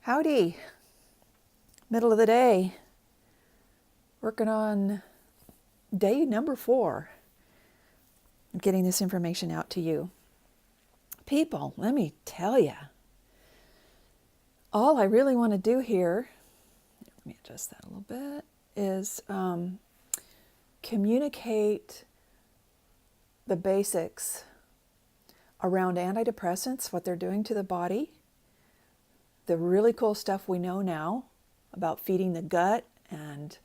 Howdy, middle of the day, working on day number 4, getting this information out to you. People, let me tell you, all I really want to do here, let me adjust that a little bit, is communicate the basics around antidepressants, what they're doing to the body, the really cool stuff we know now about feeding the gut and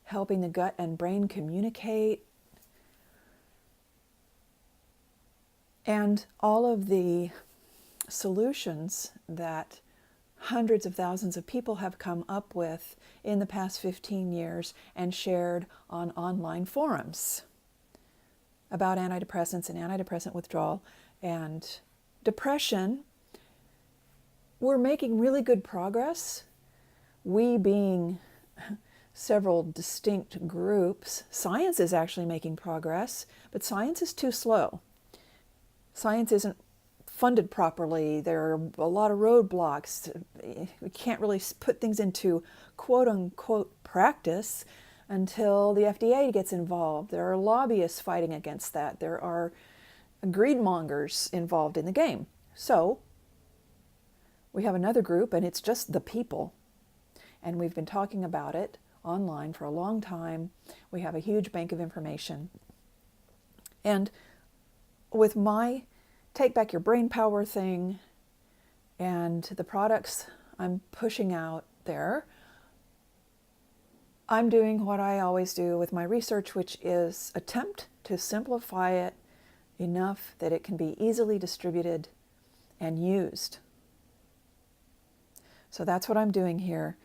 helping the gut and brain communicate, and all of the solutions that hundreds of thousands of people have come up with in the past 15 years and shared on online forums about antidepressants and antidepressant withdrawal and depression. We're making really good progress. We being several distinct groups. Science is actually making progress, but science is too slow. Science isn't funded properly. There are a lot of roadblocks. We can't really put things into quote-unquote practice until the FDA gets involved. There are lobbyists fighting against that. There are greedmongers involved in the game. So we have another group, and it's just the people. And we've been talking about it online for a long time. We have a huge bank of information. And with my Take Back Your Brain Power thing and the products I'm pushing out there, I'm doing what I always do with my research, which is attempt to simplify it enough that it can be easily distributed and used. So that's what I'm doing here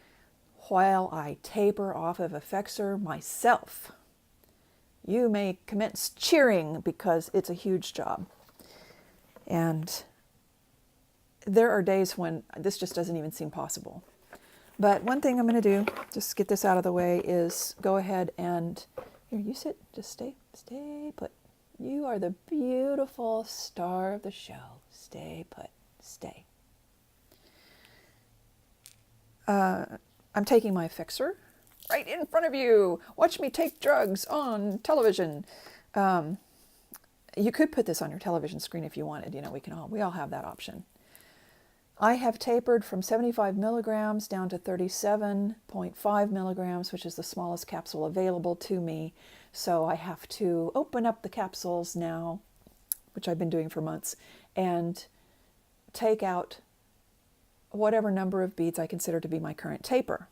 while I taper off of Effexor myself. You may commence cheering because it's a huge job. And there are days when this just doesn't even seem possible. But one thing I'm going to do, just get this out of the way, is go ahead and, here, you sit, just stay put. You are the beautiful star of the show. Stay put, stay. I'm taking my Effexor right in front of you. Watch me take drugs on television. You could put this on your television screen if you wanted. You know, we all have that option. I have tapered from 75 milligrams down to 37.5 milligrams, which is the smallest capsule available to me. So I have to open up the capsules now, which I've been doing for months, and take out whatever number of beads I consider to be my current taper.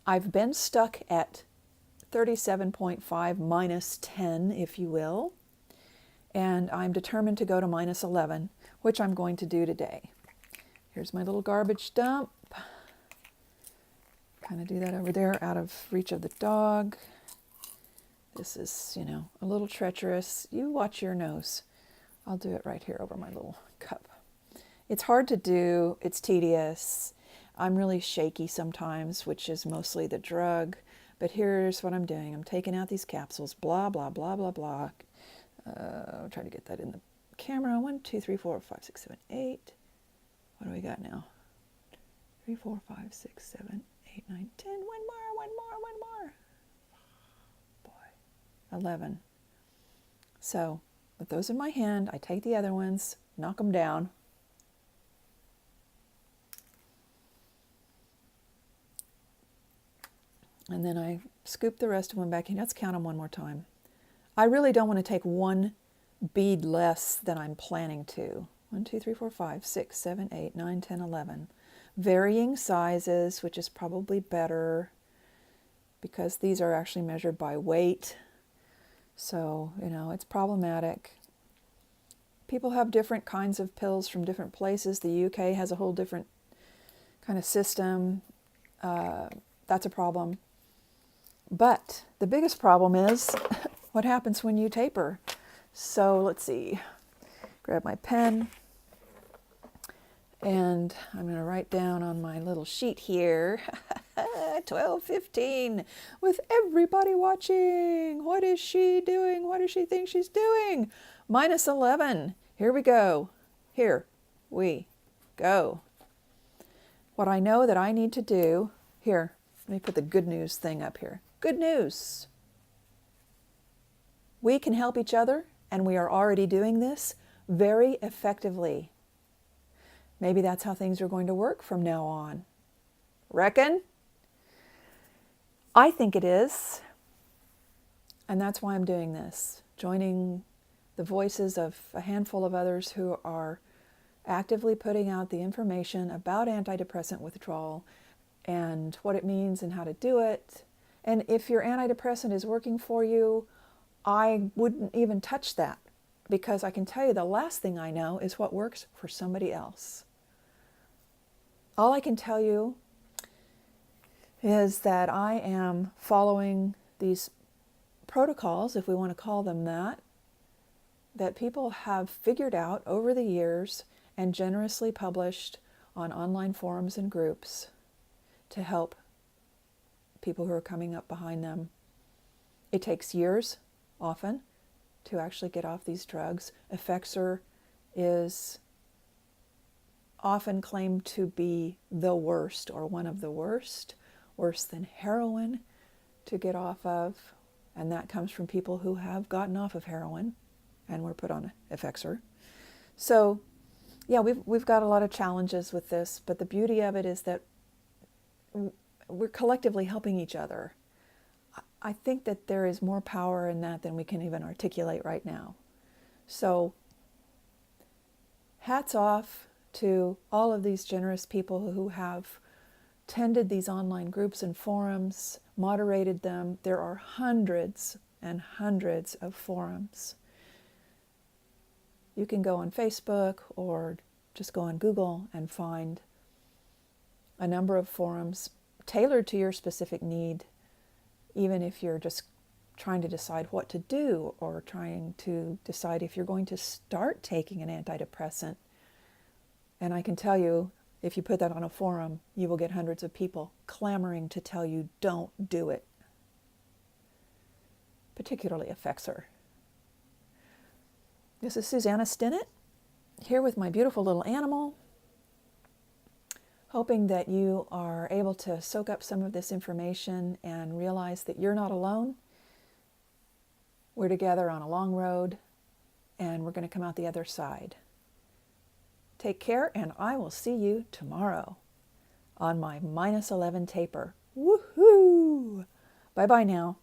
I've been stuck at 37.5 minus 10, if you will, and I'm determined to go to minus 11, which I'm going to do today. Here's my little garbage dump. Kind of do that over there out of reach of the dog. This is, a little treacherous. You watch your nose. I'll do it right here over my little cup. It's hard to do. It's tedious. I'm really shaky sometimes, which is mostly the drug. But here's what I'm doing. I'm taking out these capsules. Blah, blah, blah, blah, blah. I'll try to get that in the camera. 1, 2, 3, 4, 5, 6, 7, 8. What do we got now? 3, 4, 5, 6, 7, 8, 9, 10. One more. Boy. 11. So with those in my hand, I take the other ones, knock them down. And then I scoop the rest of them back in. Let's count them one more time. I really don't want to take one bead less than I'm planning to. 1, 2, 3, 4, 5, 6, 7, 8, 9, 10, 11. Varying sizes, which is probably better because these are actually measured by weight. So, it's problematic. People have different kinds of pills from different places. The UK has a whole different kind of system. That's a problem. But the biggest problem is what happens when you taper. So let's see. Grab my pen. And I'm going to write down on my little sheet here, 12:15, with everybody watching. What is she doing? What does she think she's doing? Minus 11. Here we go. Here we go. What I know that I need to do, here, let me put the good news thing up here. Good news. We can help each other, and we are already doing this very effectively. Maybe that's how things are going to work from now on. Reckon? I think it is. And that's why I'm doing this, joining the voices of a handful of others who are actively putting out the information about antidepressant withdrawal and what it means and how to do it. And if your antidepressant is working for you, I wouldn't even touch that, because I can tell you the last thing I know is what works for somebody else. All I can tell you is that I am following these protocols, if we want to call them that people have figured out over the years and generously published on online forums and groups to help people who are coming up behind them. It takes years, often, to actually get off these drugs. Effexor is often claimed to be the worst or one of the worst, worse than heroin to get off of. And that comes from people who have gotten off of heroin and were put on Effexor. So, yeah, we've got a lot of challenges with this, but the beauty of it is that we're collectively helping each other. I think that there is more power in that than we can even articulate right now. So, hats off to all of these generous people who have tended these online groups and forums, moderated them. There are hundreds and hundreds of forums. You can go on Facebook or just go on Google and find a number of forums tailored to your specific need, even if you're just trying to decide what to do or trying to decide if you're going to start taking an antidepressant. And I can tell you, if you put that on a forum, you will get hundreds of people clamoring to tell you don't do it. Particularly Effexor. This is Susanna Stinnett, here with my beautiful little animal, hoping that you are able to soak up some of this information and realize that you're not alone. We're together on a long road, and we're going to come out the other side. Take care, and I will see you tomorrow on my -11 taper. Woohoo! Bye-bye now.